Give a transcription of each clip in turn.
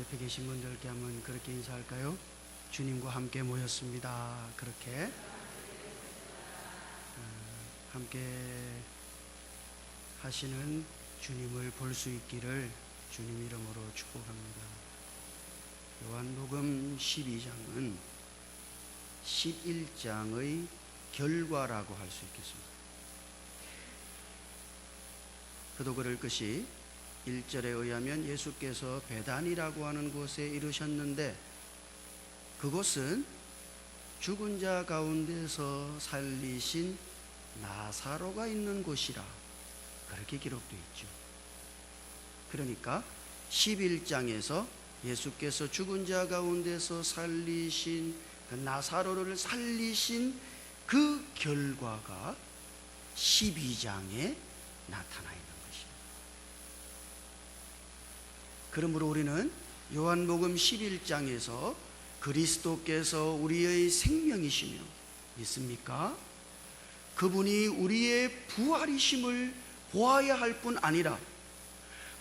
옆에 계신 분들께 한번 그렇게 인사할까요? 주님과 함께 모였습니다. 그렇게 함께 하시는 주님을 볼 수 있기를 주님 이름으로 축복합니다. 요한복음 12장은 11장의 결과라고 할 수 있겠습니다. 그도 그럴 것이 1절에 의하면 예수께서 베단이라고 하는 곳에 이르셨는데 그곳은 죽은 자 가운데서 살리신 나사로가 있는 곳이라 그렇게 기록되어 있죠. 그러니까 11장에서 예수께서 죽은 자 가운데서 살리신 그 나사로를 살리신 그 결과가 12장에 나타나 있는 것입니다. 그러므로 우리는 요한복음 11장에서 그리스도께서 우리의 생명이시며 믿습니까? 그분이 우리의 부활이심을 보아야 할 뿐 아니라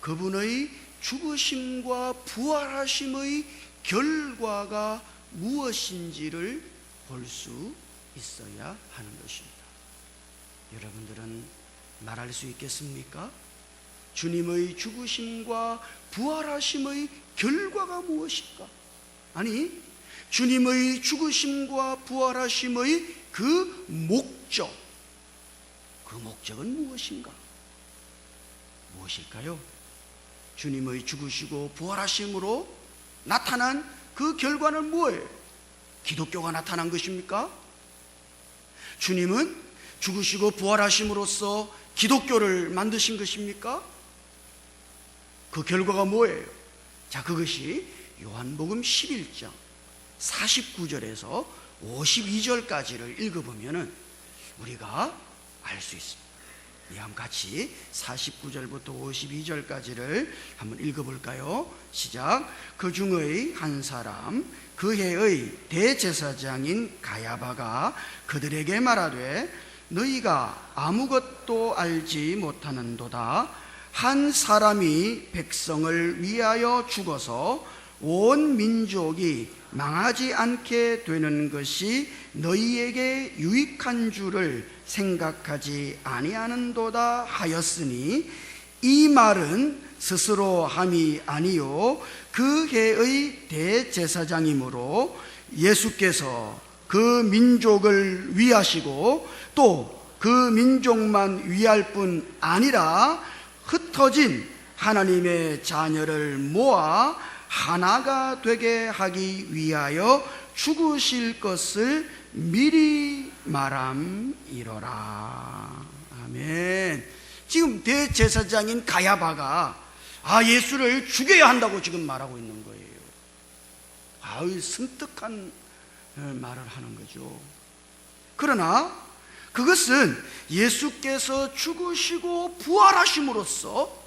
그분의 죽으심과 부활하심의 결과가 무엇인지를 볼 수 있어야 하는 것입니다. 여러분들은 말할 수 있겠습니까? 주님의 죽으심과 부활하심의 결과가 무엇일까? 아니, 주님의 죽으심과 부활하심의 그 목적은 무엇인가? 무엇일까요? 주님의 죽으시고 부활하심으로 나타난 그 결과는 뭐예요? 기독교가 나타난 것입니까? 주님은 죽으시고 부활하심으로써 기독교를 만드신 것입니까? 그 결과가 뭐예요? 자, 그것이 요한복음 11장 49절에서 52절까지를 읽어보면 우리가 알 수 있습니다. 한번 같이 49절부터 52절까지를 한번 읽어볼까요? 시작. 그 중의 한 사람 그 해의 대제사장인 가야바가 그들에게 말하되 너희가 아무것도 알지 못하는도다. 한 사람이 백성을 위하여 죽어서 온 민족이 망하지 않게 되는 것이 너희에게 유익한 줄을 생각하지 아니하는도다 하였으니 이 말은 스스로 함이 아니요 그 해의 대제사장이므로 예수께서 그 민족을 위하시고 또 그 민족만 위할 뿐 아니라 흩어진 하나님의 자녀를 모아 하나가 되게 하기 위하여 죽으실 것을 미리 말함이로라. 아멘. 지금 대제사장인 가야바가 예수를 죽여야 한다고 지금 말하고 있는 거예요. 섬뜩한 말을 하는 거죠. 그러나 그것은 예수께서 죽으시고 부활하심으로써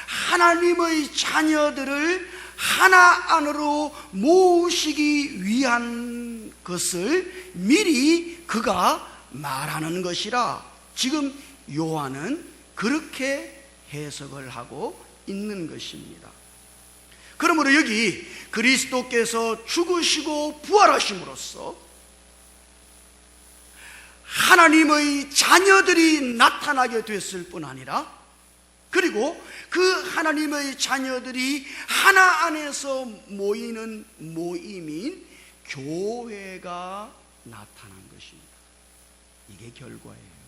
하나님의 자녀들을 하나 안으로 모으시기 위한 것을 미리 그가 말하는 것이라 지금 요한은 그렇게 해석을 하고 있는 것입니다. 그러므로 여기 그리스도께서 죽으시고 부활하심으로써 하나님의 자녀들이 나타나게 됐을 뿐 아니라 그리고 그 하나님의 자녀들이 하나 안에서 모이는 모임인 교회가 나타난 것입니다. 이게 결과예요.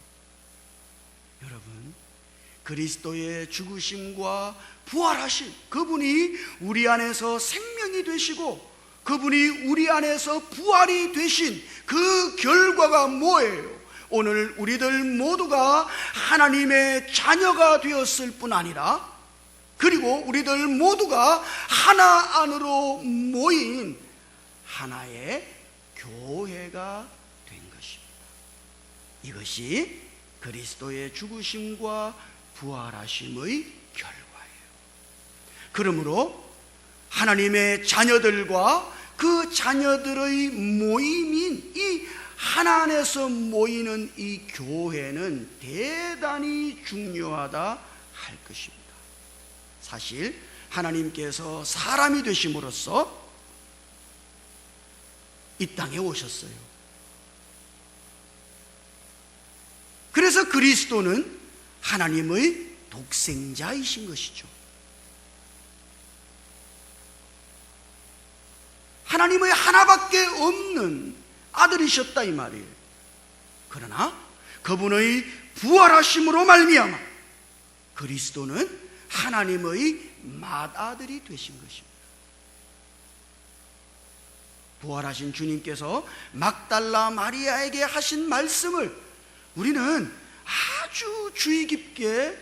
여러분, 그리스도의 죽으심과 부활하심, 그분이 우리 안에서 생명이 되시고 그분이 우리 안에서 부활이 되신 그 결과가 뭐예요? 오늘 우리들 모두가 하나님의 자녀가 되었을 뿐 아니라 그리고 우리들 모두가 하나 안으로 모인 하나의 교회가 된 것입니다. 이것이 그리스도의 죽으심과 부활하심의 결과예요. 그러므로 하나님의 자녀들과 그 자녀들의 모임인 이 하나 안에서 모이는 이 교회는 대단히 중요하다 할 것입니다. 사실 하나님께서 사람이 되심으로써 이 땅에 오셨어요. 그래서 그리스도는 하나님의 독생자이신 것이죠. 하나님의 하나밖에 없는 아들이셨다 이 말이에요. 그러나 그분의 부활하심으로 말미암아 그리스도는 하나님의 맏아들이 되신 것입니다. 부활하신 주님께서 막달라 마리아에게 하신 말씀을 우리는 아주 주의 깊게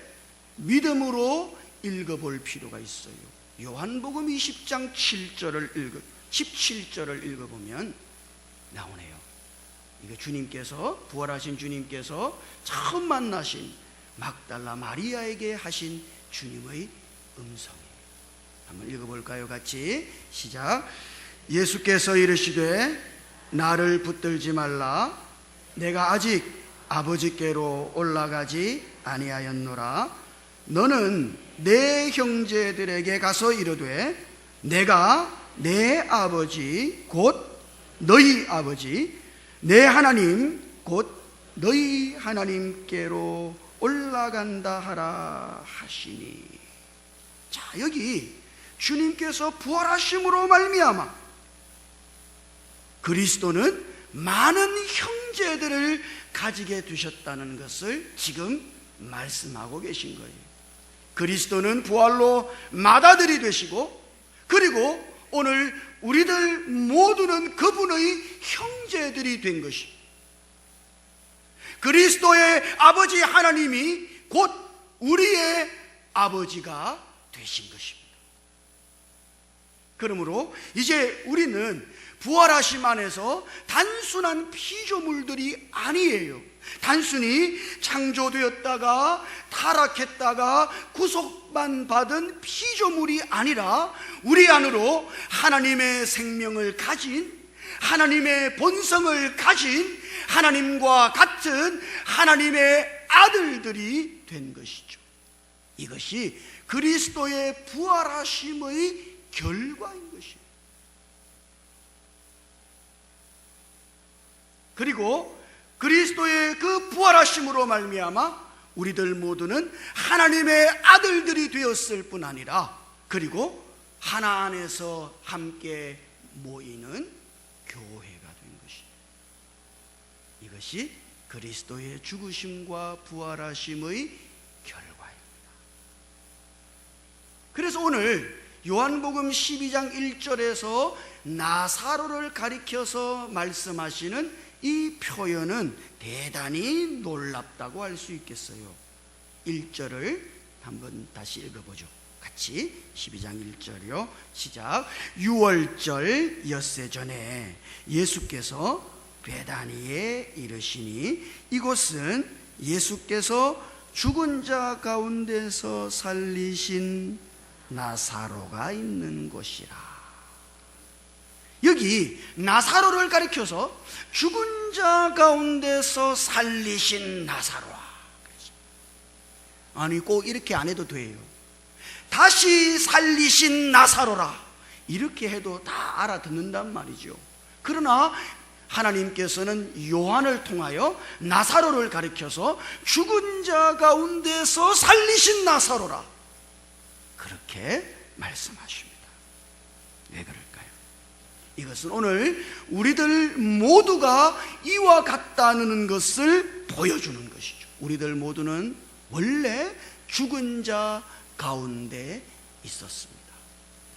믿음으로 읽어볼 필요가 있어요. 요한복음 20장 17절을 읽어보면 나오네요. 이게 주님께서, 부활하신 주님께서 처음 만나신 막달라 마리아에게 하신 주님의 음성이에요. 한번 읽어볼까요? 같이 시작. 예수께서 이르시되 나를 붙들지 말라. 내가 아직 아버지께로 올라가지 아니하였노라. 너는 내 형제들에게 가서 이르되 내가 내 아버지 곧 너희 아버지 내 하나님 곧 너희 하나님께로 올라간다 하라 하시니. 자, 여기 주님께서 부활하심으로 말미암아 그리스도는 많은 형제들을 가지게 되셨다는 것을 지금 말씀하고 계신 거예요. 그리스도는 부활로 맏아들이 되시고, 그리고 오늘 우리들 모두는 그분의 형제들이 된 것이, 그리스도의 아버지 하나님이 곧 우리의 아버지가 되신 것입니다. 그러므로 이제 우리는 부활하심 안에서 단순한 피조물들이 아니에요. 단순히 창조되었다가 타락했다가 구속만 받은 피조물이 아니라 우리 안으로 하나님의 생명을 가진, 하나님의 본성을 가진, 하나님과 같은 하나님의 아들들이 된 것이죠. 이것이 그리스도의 부활하심의 결과인 것이에요. 그리고 그리스도의 그 부활하심으로 말미암아 우리들 모두는 하나님의 아들들이 되었을 뿐 아니라, 그리고 하나 안에서 함께 모이는 교회가 된 것입니다. 이것이 그리스도의 죽으심과 부활하심의 결과입니다. 그래서 오늘 요한복음 12장 1절에서 나사로를 가리켜서 말씀하시는 이 표현은 대단히 놀랍다고 할 수 있겠어요. 1절을 한번 다시 읽어보죠. 같이 12장 1절이요. 시작. 6월절 엿새 전에 예수께서 베다니에 이르시니 이곳은 예수께서 죽은 자 가운데서 살리신 나사로가 있는 곳이라. 여기 나사로를 가리켜서 죽은 자 가운데서 살리신 나사로아. 아니, 꼭 이렇게 안 해도 돼요. 다시 살리신 나사로라, 이렇게 해도 다 알아듣는단 말이죠. 그러나 하나님께서는 요한을 통하여 나사로를 가리켜서 죽은 자 가운데서 살리신 나사로라, 그렇게 말씀하십니다. 왜 그럴까요? 이것은 오늘 우리들 모두가 이와 같다는 것을 보여주는 것이죠. 우리들 모두는 원래 죽은 자 가운데 있었습니다.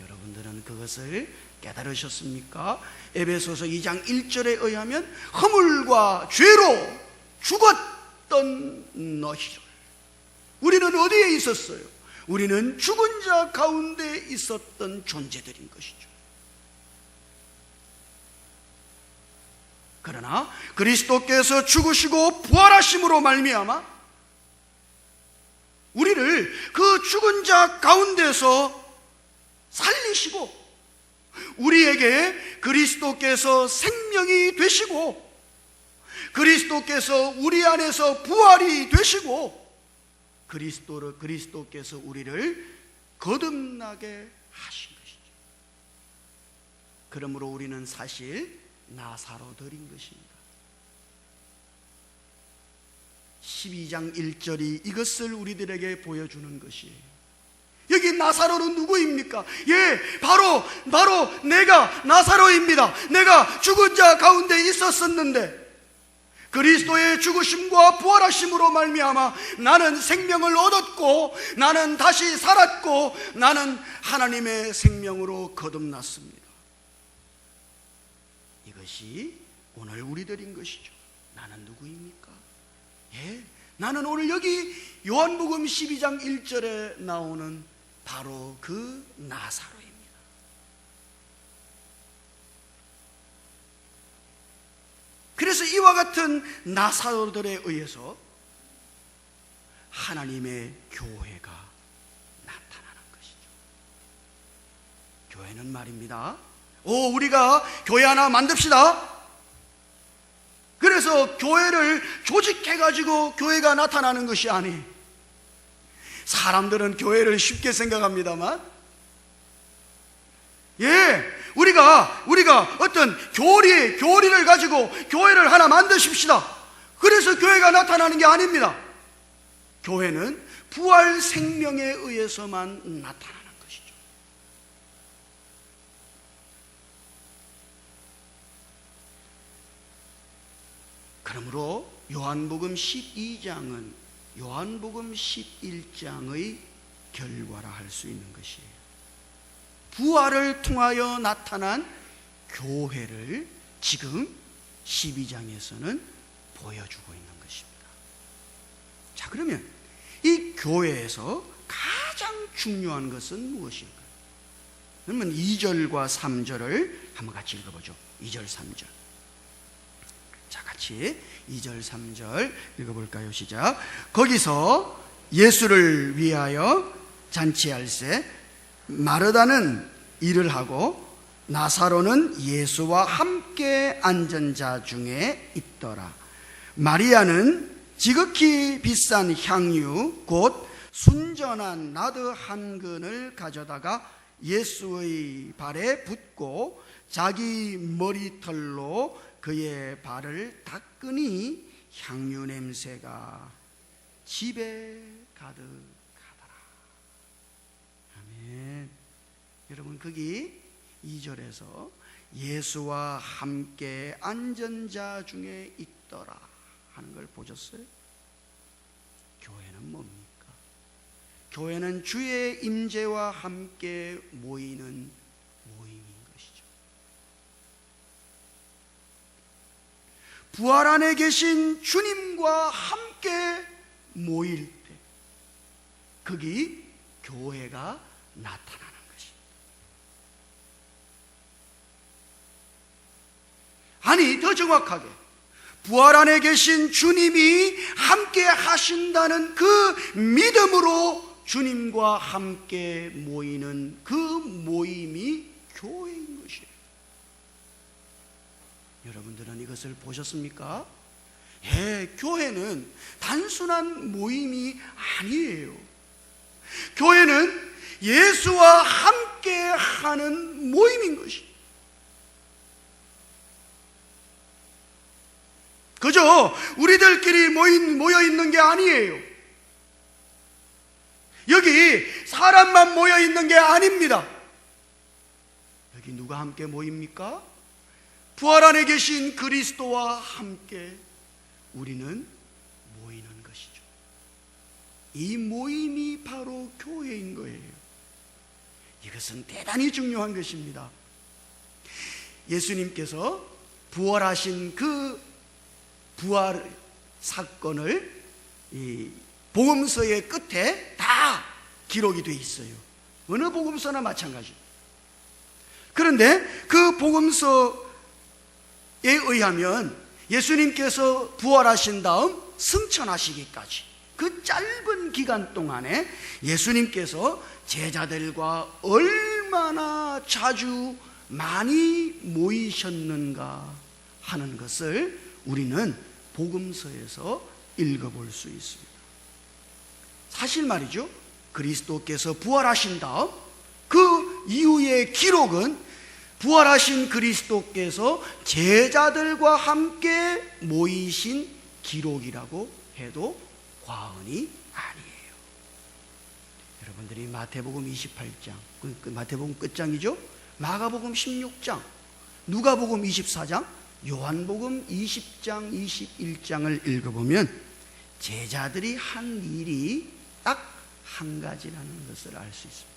여러분들은 그것을 깨달으셨습니까? 에베소서 2장 1절에 의하면 허물과 죄로 죽었던 너희를, 우리는 어디에 있었어요? 우리는 죽은 자 가운데 있었던 존재들인 것이죠. 그러나 그리스도께서 죽으시고 부활하심으로 말미암아 우리를 그 죽은 자 가운데서 살리시고 우리에게 그리스도께서 생명이 되시고 그리스도께서 우리 안에서 부활이 되시고 그리스도께서 우리를 거듭나게 하신 것이죠. 그러므로 우리는 사실 나사로들인 것입니다. 12장 1절이 이것을 우리들에게 보여주는 것이에요. 여기 나사로는 누구입니까? 예, 바로 내가 나사로입니다. 내가 죽은 자 가운데 있었었는데 그리스도의 죽으심과 부활하심으로 말미암아 나는 생명을 얻었고 나는 다시 살았고 나는 하나님의 생명으로 거듭났습니다. 이것이 오늘 우리들인 것이죠. 나는 누구입니까? 예, 나는 오늘 여기 요한복음 12장 1절에 나오는 바로 그 나사로입니다. 그래서 이와 같은 나사로들에 의해서 하나님의 교회가 나타나는 것이죠. 교회는 말입니다, 우리가 교회 하나 만듭시다. 그래서 교회를 조직해가지고 교회가 나타나는 것이 아니에요. 사람들은 교회를 쉽게 생각합니다만, 우리가 어떤 교리를 가지고 교회를 하나 만드십시다. 그래서 교회가 나타나는 게 아닙니다. 교회는 부활 생명에 의해서만 나타나는 것이죠. 그러므로 요한복음 12장은 요한복음 11장의 결과라 할 수 있는 것이에요. 부활을 통하여 나타난 교회를 지금 12장에서는 보여주고 있는 것입니다. 자, 그러면 이 교회에서 가장 중요한 것은 무엇인가요? 그러면 2절과 3절을 한번 같이 읽어보죠. 2절, 3절. 자, 같이 2절, 3절 읽어볼까요? 시작. 거기서 예수를 위하여 잔치할세 마르다는 일을 하고 나사로는 예수와 함께 앉은 자 중에 있더라. 마리아는 지극히 비싼 향유 곧 순전한 나드 한 근을 가져다가 예수의 발에 붓고 자기 머리털로 그의 발을 닦으니 향유 냄새가 집에 가득하더라. 아멘. 여러분, 거기 2절에서 예수와 함께 앉은 자 중에 있더라 하는 걸 보셨어요? 교회는 뭡니까? 교회는 주의 임재와 함께 모이는 모임인 것이죠. 부활 안에 계신 주님과 함께 모일 때 거기 교회가 나타나는 것입니다. 아니, 더 정확하게 부활 안에 계신 주님이 함께 하신다는 그 믿음으로 주님과 함께 모이는 그 모임이 교회인 것이에요. 여러분들은 이것을 보셨습니까? 교회는 단순한 모임이 아니에요. 교회는 예수와 함께 하는 모임인 것이에요. 그저 우리들끼리 모여 있는 게 아니에요. 여기 사람만 모여 있는 게 아닙니다. 여기 누가 함께 모입니까? 부활 안에 계신 그리스도와 함께 우리는 모이는 것이죠. 이 모임이 바로 교회인 거예요. 이것은 대단히 중요한 것입니다. 예수님께서 부활하신 그 부활 사건을 이 복음서의 끝에 다 기록이 되어 있어요. 어느 복음서나 마찬가지. 그런데 그 복음서에 의하면 예수님께서 부활하신 다음 승천하시기까지 그 짧은 기간 동안에 예수님께서 제자들과 얼마나 자주 많이 모이셨는가 하는 것을 우리는 복음서에서 읽어볼 수 있습니다. 사실 말이죠, 그리스도께서 부활하신 다음 그 이후의 기록은 부활하신 그리스도께서 제자들과 함께 모이신 기록이라고 해도 과언이 아니에요. 여러분들이 마태복음 28장, 마태복음 끝장이죠? 마가복음 16장, 누가복음 24장, 요한복음 20장, 21장을 읽어보면 제자들이 한 일이 딱 한 가지라는 것을 알 수 있습니다.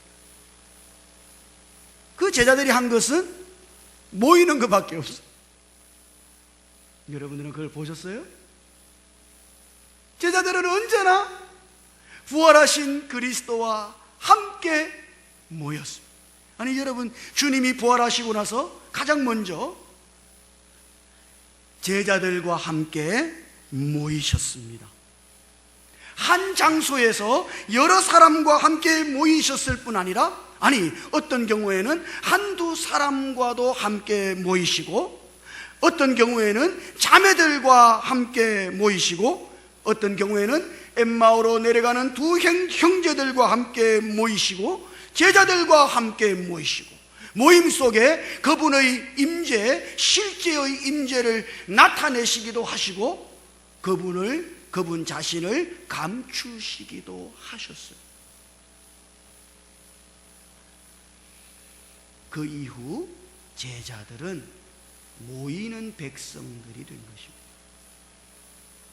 그 제자들이 한 것은 모이는 것밖에 없어요. 여러분들은 그걸 보셨어요? 제자들은 언제나 부활하신 그리스도와 함께 모였습니다. 아니 여러분, 주님이 부활하시고 나서 가장 먼저 제자들과 함께 모이셨습니다. 한 장소에서 여러 사람과 함께 모이셨을 뿐 아니라, 아니 어떤 경우에는 한두 사람과도 함께 모이시고, 어떤 경우에는 자매들과 함께 모이시고, 어떤 경우에는 엠마오로 내려가는 두 형제들과 함께 모이시고, 제자들과 함께 모이시고, 모임 속에 그분의 임재, 실제의 임재를 나타내시기도 하시고, 그분 자신을 감추시기도 하셨어요. 그 이후 제자들은 모이는 백성들이 된 것입니다.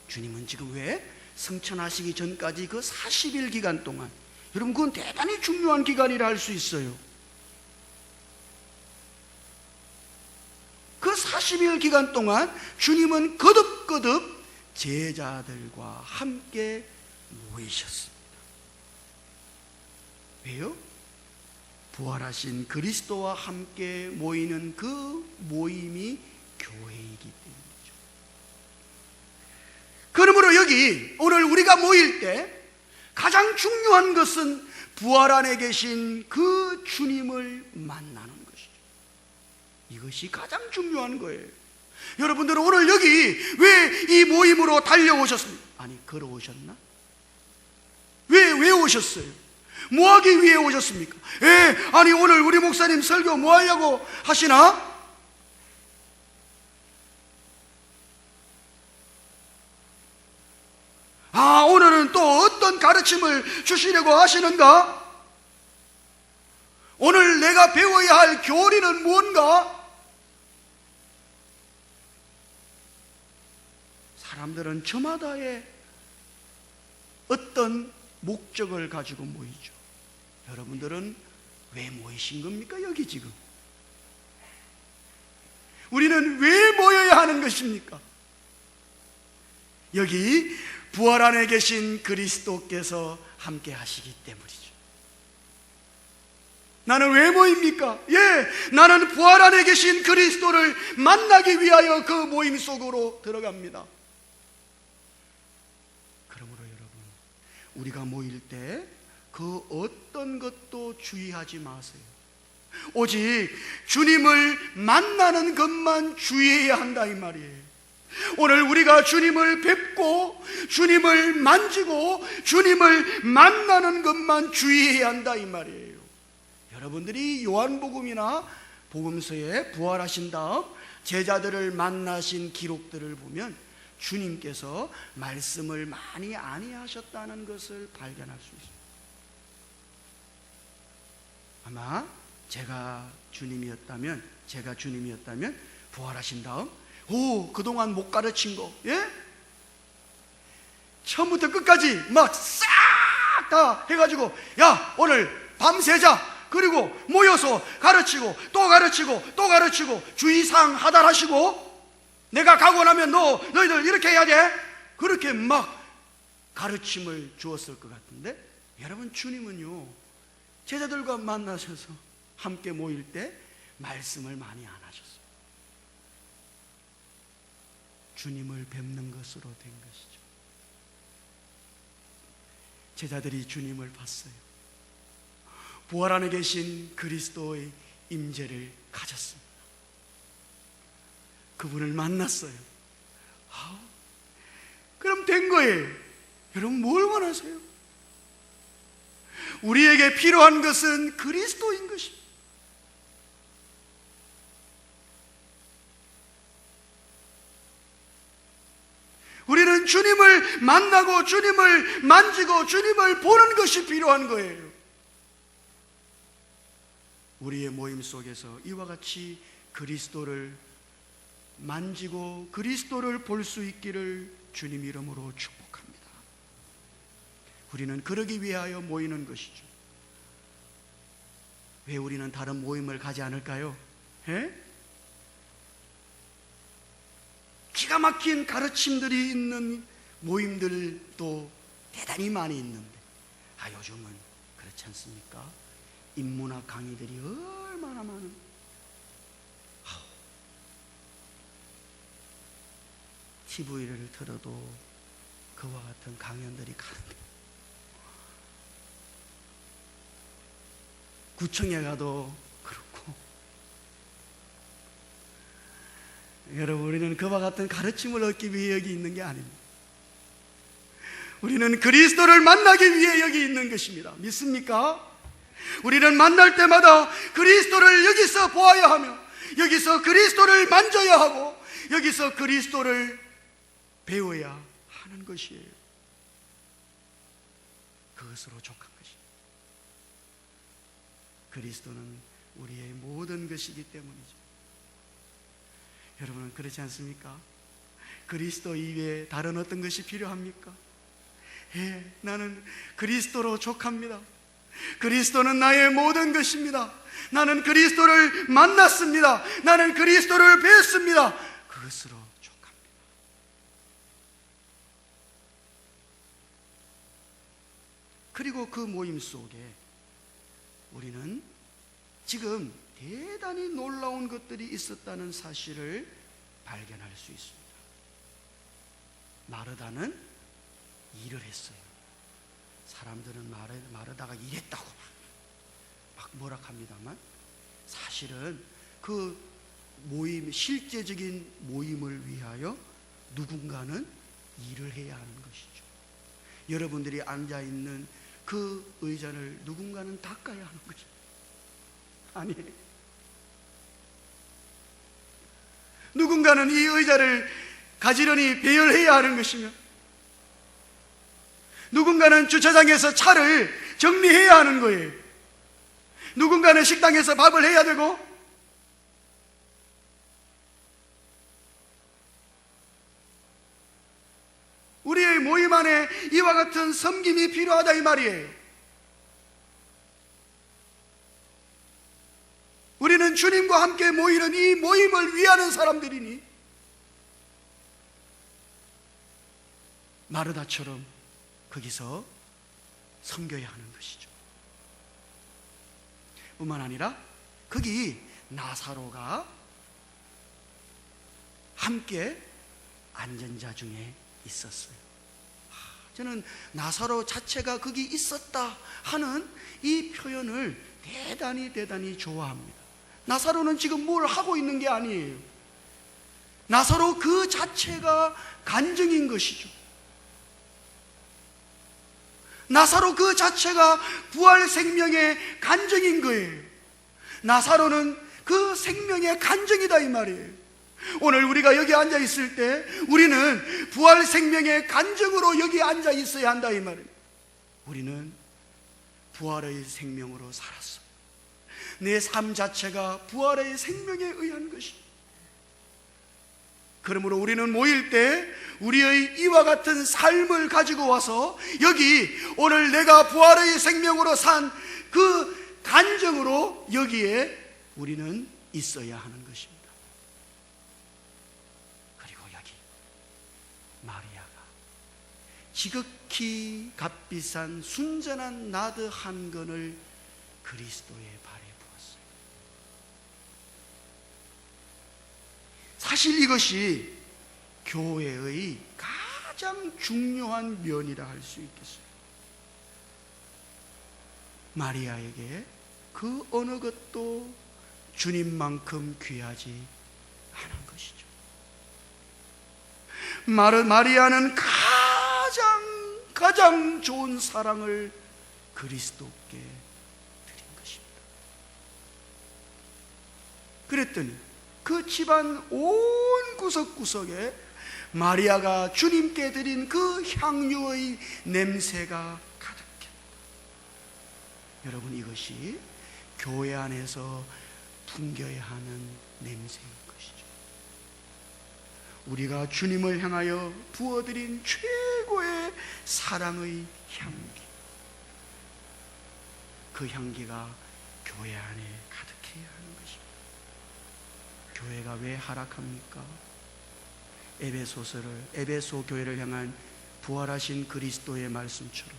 주님은 지금 왜 승천하시기 전까지 그 40일 기간 동안, 여러분 그건 대단히 중요한 기간이라 할 수 있어요. 그 40일 기간 동안 주님은 거듭거듭 제자들과 함께 모이셨습니다. 왜요? 부활하신 그리스도와 함께 모이는 그 모임이 교회이기 때문이죠. 그러므로 여기 오늘 우리가 모일 때 가장 중요한 것은 부활 안에 계신 그 주님을 만나는 것이죠. 이것이 가장 중요한 거예요. 여러분들은 오늘 여기 왜 이 모임으로 달려오셨습니까? 아니 걸어오셨나? 왜 오셨어요? 뭐 하기 위해 오셨습니까? 아니 오늘 우리 목사님 설교 뭐 하려고 하시나? 오늘은 또 어떤 가르침을 주시려고 하시는가? 오늘 내가 배워야 할 교리는 뭔가? 사람들은 저마다의 어떤 목적을 가지고 모이죠. 여러분들은 왜 모이신 겁니까? 여기 지금 우리는 왜 모여야 하는 것입니까? 여기 부활 안에 계신 그리스도께서 함께 하시기 때문이죠. 나는 왜 모입니까? 나는 부활 안에 계신 그리스도를 만나기 위하여 그 모임 속으로 들어갑니다. 그러므로 여러분, 우리가 모일 때 그 어떤 것도 주의하지 마세요. 오직 주님을 만나는 것만 주의해야 한다 이 말이에요. 오늘 우리가 주님을 뵙고 주님을 만지고 주님을 만나는 것만 주의해야 한다 이 말이에요. 여러분들이 요한복음이나 복음서에 부활하신 다음 제자들을 만나신 기록들을 보면 주님께서 말씀을 많이 아니하셨다는 것을 발견할 수 있습니다. 아마 제가 주님이었다면 부활하신 다음 그동안 못 가르친 거 처음부터 끝까지 막 싹 다 해가지고 오늘 밤새자, 그리고 모여서 가르치고 또 가르치고 또 가르치고 주의사항 하달하시고 내가 가고 나면 너희들 이렇게 해야 돼, 그렇게 막 가르침을 주었을 것 같은데, 여러분 주님은요 제자들과 만나셔서 함께 모일 때 말씀을 많이 안 하셨어요. 주님을 뵙는 것으로 된 것이죠. 제자들이 주님을 봤어요. 부활 안에 계신 그리스도의 임재를 가졌습니다. 그분을 만났어요. 그럼 된 거예요. 여러분 뭘 원하세요? 우리에게 필요한 것은 그리스도인 것입니다. 우리는 주님을 만나고 주님을 만지고 주님을 보는 것이 필요한 거예요. 우리의 모임 속에서 이와 같이 그리스도를 만지고 그리스도를 볼 수 있기를 주님 이름으로 축복합니다. 우리는 그러기 위하여 모이는 것이죠. 왜 우리는 다른 모임을 가지 않을까요? 기가 막힌 가르침들이 있는 모임들도 대단히 많이 있는데, 요즘은 그렇지 않습니까? 인문학 강의들이 얼마나 많은, TV를 틀어도 그와 같은 강연들이 가는데, 구청에 가도 그렇고, 여러분, 우리는 그와 같은 가르침을 얻기 위해 여기 있는 게 아닙니다. 우리는 그리스도를 만나기 위해 여기 있는 것입니다. 믿습니까? 우리는 만날 때마다 그리스도를 여기서 보아야 하며, 여기서 그리스도를 만져야 하고, 여기서 그리스도를 배워야 하는 것이에요. 그것으로 족한 것입니다. 그리스도는 우리의 모든 것이기 때문이죠. 여러분은 그렇지 않습니까? 그리스도 이외에 다른 어떤 것이 필요합니까? 나는 그리스도로 족합니다. 그리스도는 나의 모든 것입니다. 나는 그리스도를 만났습니다. 나는 그리스도를 뵀습니다. 그것으로 족합니다. 그리고 그 모임 속에 우리는 지금 대단히 놀라운 것들이 있었다는 사실을 발견할 수 있습니다. 마르다는 일을 했어요. 사람들은 마르다가 일했다고 막 뭐라 합니다만, 사실은 그 모임, 실제적인 모임을 위하여 누군가는 일을 해야 하는 것이죠. 여러분들이 앉아있는 그 의자를 누군가는 닦아야 하는 거죠. 아니에요. 누군가는 이 의자를 가지런히 배열해야 하는 것이며, 누군가는 주차장에서 차를 정리해야 하는 거예요. 누군가는 식당에서 밥을 해야 되고, 우리의 모임 안에 이와 같은 섬김이 필요하다 이 말이에요. 우리는 주님과 함께 모이는 이 모임을 위하는 사람들이니, 마르다처럼 거기서 섬겨야 하는 것이죠. 뿐만 아니라 거기 나사로가 함께 앉은 자 중에 있었어요. 저는 나사로 자체가 거기 있었다 하는 이 표현을 대단히 좋아합니다. 나사로는 지금 뭘 하고 있는 게 아니에요. 나사로 그 자체가 간증인 것이죠. 나사로 그 자체가 부활 생명의 간증인 거예요. 나사로는 그 생명의 간증이다 이 말이에요. 오늘 우리가 여기 앉아 있을 때 우리는 부활 생명의 간증으로 여기 앉아 있어야 한다 이 말이에요. 우리는 부활의 생명으로 살았어. 내 삶 자체가 부활의 생명에 의한 것입니다. 그러므로 우리는 모일 때 우리의 이와 같은 삶을 가지고 와서 여기 오늘 내가 부활의 생명으로 산 그 간증으로 여기에 우리는 있어야 하는 것입니다. 그리고 여기 마리아가 지극히 값비싼 순전한 나드 한 건을 그리스도의 발에 부었어요. 사실 이것이 교회의 가장 중요한 면이라 할 수 있겠어요. 마리아에게 그 어느 것도 주님만큼 귀하지 않은 것이죠. 마리아는 가장 좋은 사랑을 그리스도께 드린 것입니다. 그랬더니 그 집안 온 구석구석에 마리아가 주님께 드린 그 향유의 냄새가 가득했다. 여러분, 이것이 교회 안에서 풍겨야 하는 냄새인 것이죠. 우리가 주님을 향하여 부어드린 최고의 사랑의 향기, 그 향기가 교회 안에 가득해야 하는 것입니다. 교회가 왜 하락합니까? 에베소 교회를 향한 부활하신 그리스도의 말씀처럼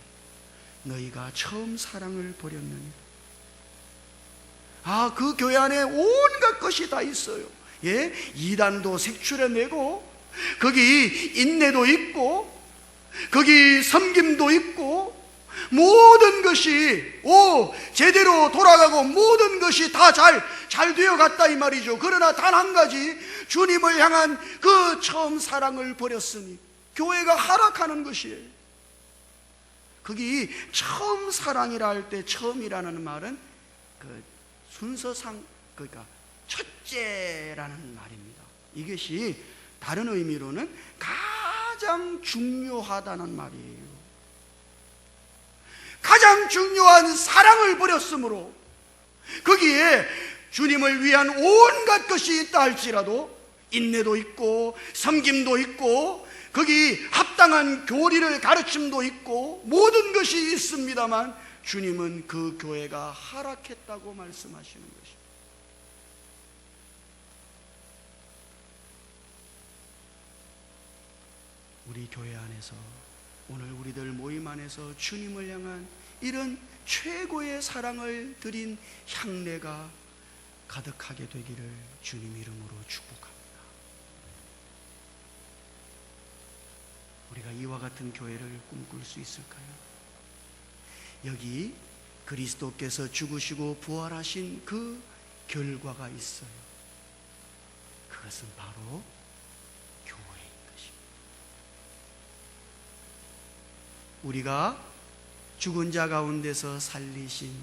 너희가 처음 사랑을 버렸느니. 그 교회 안에 온갖 것이 다 있어요. 예? 이단도 색출해내고, 거기 인내도 있고, 거기 섬김도 있고, 모든 것이 제대로 돌아가고 모든 것이 다 잘 되어 갔다 이 말이죠. 그러나 단 한 가지, 주님을 향한 그 처음 사랑을 버렸으니 교회가 하락하는 것이에요. 거기 처음 사랑이라 할 때 처음이라는 말은 그 순서상, 그러니까 첫째라는 말입니다. 이것이 다른 의미로는 가장 중요하다는 말이에요. 가장 중요한 사랑을 버렸으므로 거기에 주님을 위한 온갖 것이 있다 할지라도 인내도 있고 섬김도 있고 거기 합당한 교리를 가르침도 있고 모든 것이 있습니다만 주님은 그 교회가 하락했다고 말씀하시는 것입니다. 우리 교회 안에서, 오늘 우리들 모임 안에서 주님을 향한 이런 최고의 사랑을 드린 향내가 가득하게 되기를 주님 이름으로 축복합니다. 우리가 이와 같은 교회를 꿈꿀 수 있을까요? 여기 그리스도께서 죽으시고 부활하신 그 결과가 있어요. 그것은 바로 교회인 것입니다. 우리가 죽은 자 가운데서 살리신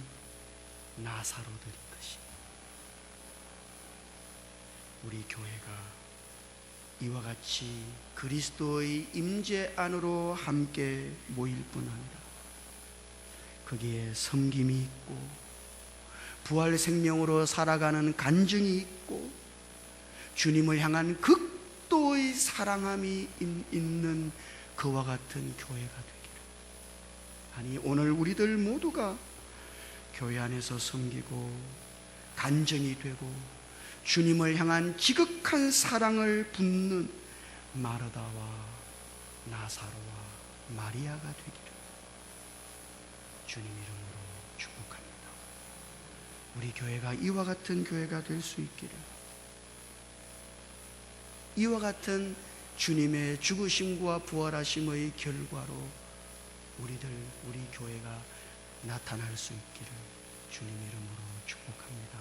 나사로들인 것입니다. 우리 교회가 이와 같이 그리스도의 임재 안으로 함께 모일 뿐 아니라 거기에 섬김이 있고 부활 생명으로 살아가는 간증이 있고 주님을 향한 극도의 사랑함이 있는 그와 같은 교회가 되기를, 아니 오늘 우리들 모두가 교회 안에서 섬기고 간증이 되고 주님을 향한 지극한 사랑을 붓는 마르다와 나사로와 마리아가 되기를 주님 이름으로 축복합니다. 우리 교회가 이와 같은 교회가 될 수 있기를, 이와 같은 주님의 죽으심과 부활하심의 결과로 우리 교회가 나타날 수 있기를 주님 이름으로 축복합니다.